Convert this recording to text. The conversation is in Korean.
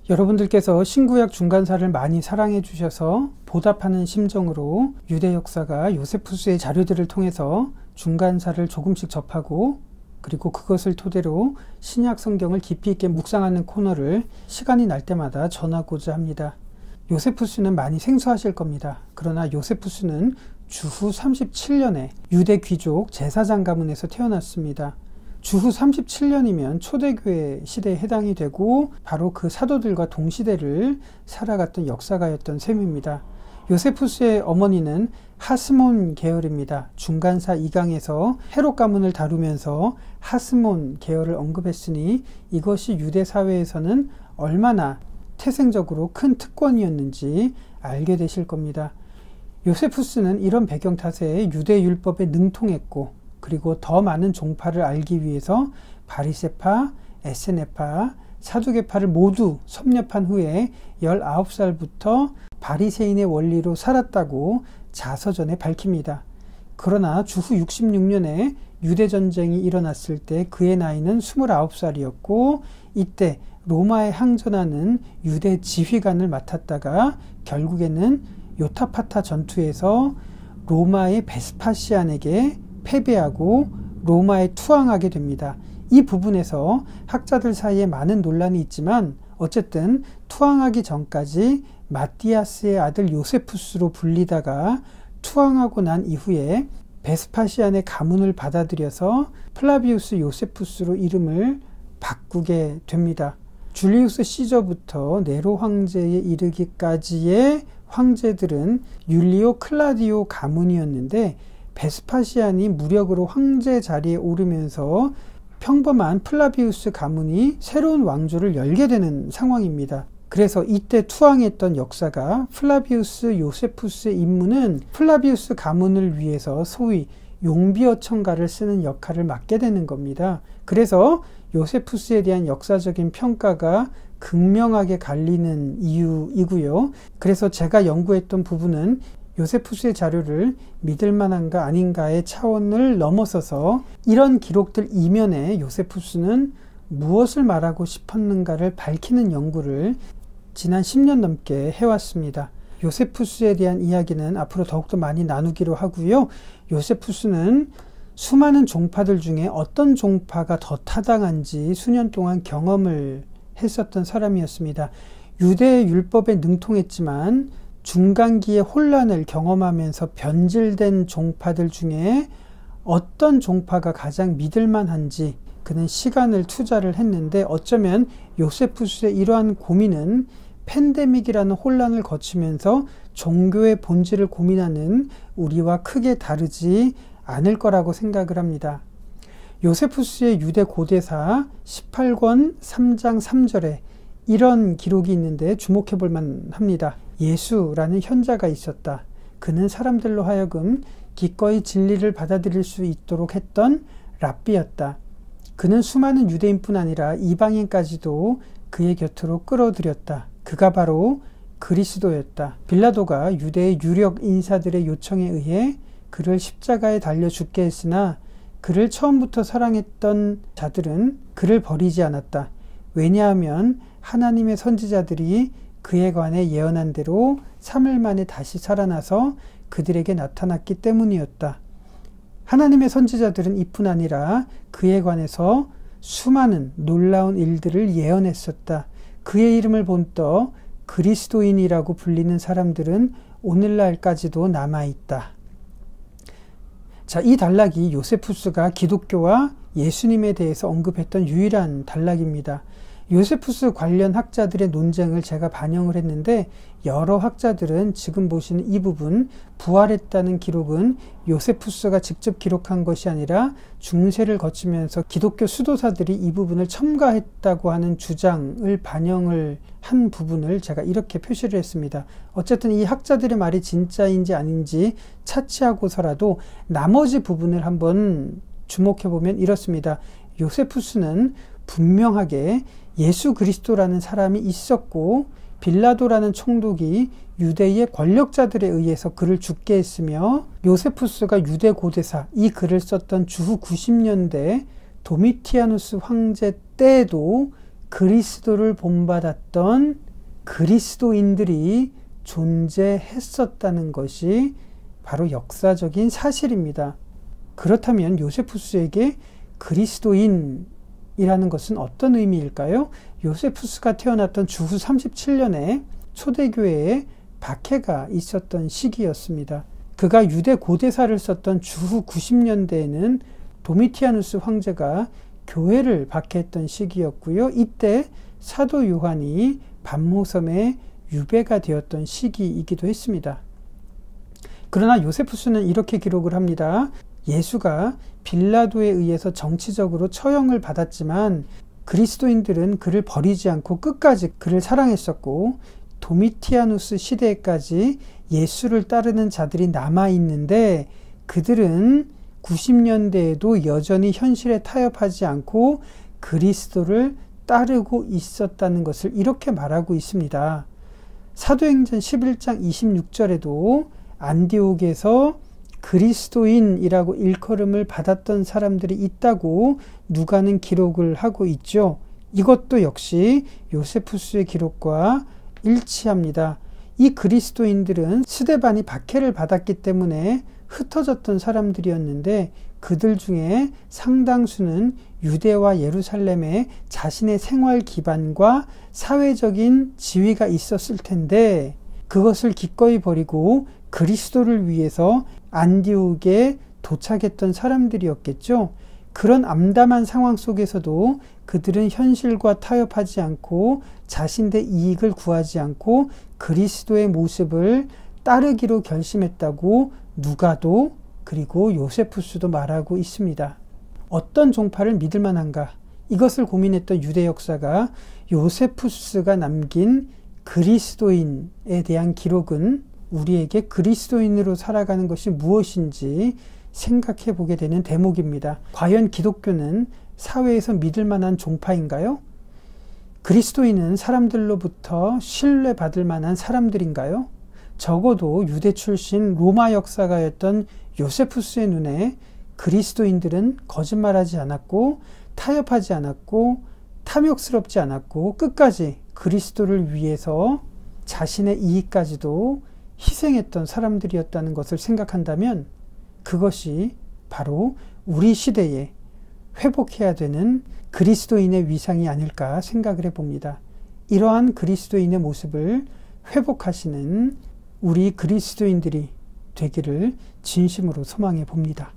여러분들께서 신구약 중간사를 많이 사랑해 주셔서 보답하는 심정으로 유대 역사가 요세푸스의 자료들을 통해서 중간사를 조금씩 접하고 그리고 그것을 토대로 신약 성경을 깊이 있게 묵상하는 코너를 시간이 날 때마다 전하고자 합니다. 요세푸스는 많이 생소하실 겁니다. 그러나 요세푸스는 주후 37년에 유대 귀족 제사장 가문에서 태어났습니다. 주후 37년이면 초대교회 시대에 해당이 되고 바로 그 사도들과 동시대를 살아갔던 역사가였던 셈입니다. 요세푸스의 어머니는 하스몬 계열입니다. 중간사 2강에서 헤롯 가문을 다루면서 하스몬 계열을 언급했으니 이것이 유대 사회에서는 얼마나 태생적으로 큰 특권이었는지 알게 되실 겁니다. 요세푸스는 이런 배경 탓에 유대 율법에 능통했고 그리고 더 많은 종파를 알기 위해서 바리새파, 에세네파, 사두개파를 모두 섭렵한 후에 19살부터 바리새인의 원리로 살았다고 자서전에 밝힙니다. 그러나 주후 66년에 유대전쟁이 일어났을 때 그의 나이는 29살이었고 이때 로마에 항전하는 유대 지휘관을 맡았다가 결국에는 요타파타 전투에서 로마의 베스파시안에게 패배하고 로마에 투항하게 됩니다. 이 부분에서 학자들 사이에 많은 논란이 있지만 어쨌든 투항하기 전까지 마띠아스의 아들 요세푸스로 불리다가 투항하고 난 이후에 베스파시안의 가문을 받아들여서 플라비우스 요세푸스로 이름을 바꾸게 됩니다. 줄리우스 시저부터 네로 황제에 이르기까지의 황제들은 율리오 클라디오 가문이었는데 베스파시안이 무력으로 황제 자리에 오르면서 평범한 플라비우스 가문이 새로운 왕조를 열게 되는 상황입니다. 그래서 이때 투항했던 역사가 플라비우스 요세푸스의 임무는 플라비우스 가문을 위해서 소위 용비어천가를 쓰는 역할을 맡게 되는 겁니다. 그래서 요세푸스에 대한 역사적인 평가가 극명하게 갈리는 이유이고요. 그래서 제가 연구했던 부분은 요세푸스의 자료를 믿을 만한가 아닌가의 차원을 넘어서서 이런 기록들 이면에 요세푸스는 무엇을 말하고 싶었는가를 밝히는 연구를 지난 10년 넘게 해왔습니다. 요세푸스에 대한 이야기는 앞으로 더욱더 많이 나누기로 하고요. 요세푸스는 수많은 종파들 중에 어떤 종파가 더 타당한지 수년 동안 경험을 했었던 사람이었습니다. 유대 율법에 능통했지만 중간기의 혼란을 경험하면서 변질된 종파들 중에 어떤 종파가 가장 믿을만한지 그는 시간을 투자를 했는데 어쩌면 요세푸스의 이러한 고민은 팬데믹이라는 혼란을 거치면서 종교의 본질을 고민하는 우리와 크게 다르지 않을 거라고 생각을 합니다. 요세푸스의 유대 고대사 18권 3장 3절에 이런 기록이 있는데 주목해 볼 만합니다. 예수라는 현자가 있었다. 그는 사람들로 하여금 기꺼이 진리를 받아들일 수 있도록 했던 랍비였다. 그는 수많은 유대인뿐 아니라 이방인까지도 그의 곁으로 끌어들였다. 그가 바로 그리스도였다. 빌라도가 유대의 유력 인사들의 요청에 의해 그를 십자가에 달려 죽게 했으나 그를 처음부터 사랑했던 자들은 그를 버리지 않았다. 왜냐하면 하나님의 선지자들이 그에 관해 예언한 대로 3일 만에 다시 살아나서 그들에게 나타났기 때문이었다. 하나님의 선지자들은 이뿐 아니라 그에 관해서 수많은 놀라운 일들을 예언했었다. 그의 이름을 본떠 그리스도인이라고 불리는 사람들은 오늘날까지도 남아있다. 자, 이 단락이 요세푸스가 기독교와 예수님에 대해서 언급했던 유일한 단락입니다. 요세푸스 관련 학자들의 논쟁을 제가 반영을 했는데 여러 학자들은 지금 보시는 이 부분 부활했다는 기록은 요세푸스가 직접 기록한 것이 아니라 중세를 거치면서 기독교 수도사들이 이 부분을 첨가했다고 하는 주장을 반영을 한 부분을 제가 이렇게 표시를 했습니다. 어쨌든 이 학자들의 말이 진짜인지 아닌지 차치하고서라도 나머지 부분을 한번 주목해 보면 이렇습니다. 요세푸스는 분명하게 예수 그리스도라는 사람이 있었고 빌라도라는 총독이 유대의 권력자들에 의해서 그를 죽게 했으며 요세푸스가 유대 고대사 이 글을 썼던 주후 90년대 도미티아누스 황제 때에도 그리스도를 본받았던 그리스도인들이 존재했었다는 것이 바로 역사적인 사실입니다. 그렇다면 요세푸스에게 그리스도인이라는 것은 어떤 의미일까요? 요세푸스가 태어났던 주후 37년에 초대교회에 박해가 있었던 시기였습니다. 그가 유대 고대사를 썼던 주후 90년대에는 도미티아누스 황제가 교회를 박해했던 시기였고요. 이때 사도 요한이 반모섬에 유배가 되었던 시기이기도 했습니다. 그러나 요세푸스는 이렇게 기록을 합니다. 예수가 빌라도에 의해서 정치적으로 처형을 받았지만 그리스도인들은 그를 버리지 않고 끝까지 그를 사랑했었고 도미티아누스 시대까지 예수를 따르는 자들이 남아있는데 그들은 90년대에도 여전히 현실에 타협하지 않고 그리스도를 따르고 있었다는 것을 이렇게 말하고 있습니다. 사도행전 11장 26절에도 안디옥에서 그리스도인이라고 일컬음을 받았던 사람들이 있다고 누가는 기록을 하고 있죠. 이것도 역시 요세푸스의 기록과 일치합니다. 이 그리스도인들은 스데반이 박해를 받았기 때문에 흩어졌던 사람들이었는데 그들 중에 상당수는 유대와 예루살렘에 자신의 생활 기반과 사회적인 지위가 있었을 텐데 그것을 기꺼이 버리고 그리스도를 위해서 안디옥에 도착했던 사람들이었겠죠. 그런 암담한 상황 속에서도 그들은 현실과 타협하지 않고 자신의 이익을 구하지 않고 그리스도의 모습을 따르기로 결심했다고 누가도 그리고 요세푸스도 말하고 있습니다. 어떤 종파를 믿을 만한가? 이것을 고민했던 유대 역사가 요세푸스가 남긴 그리스도인에 대한 기록은 우리에게 그리스도인으로 살아가는 것이 무엇인지 생각해 보게 되는 대목입니다. 과연 기독교는 사회에서 믿을 만한 종파인가요? 그리스도인은 사람들로부터 신뢰받을 만한 사람들인가요? 적어도 유대 출신 로마 역사가였던 요세푸스의 눈에 그리스도인들은 거짓말하지 않았고 타협하지 않았고 탐욕스럽지 않았고 끝까지 그리스도를 위해서 자신의 이익까지도 희생했던 사람들이었다는 것을 생각한다면 그것이 바로 우리 시대에 회복해야 되는 그리스도인의 위상이 아닐까 생각을 해봅니다. 이러한 그리스도인의 모습을 회복하시는 우리 그리스도인들이 되기를 진심으로 소망해 봅니다.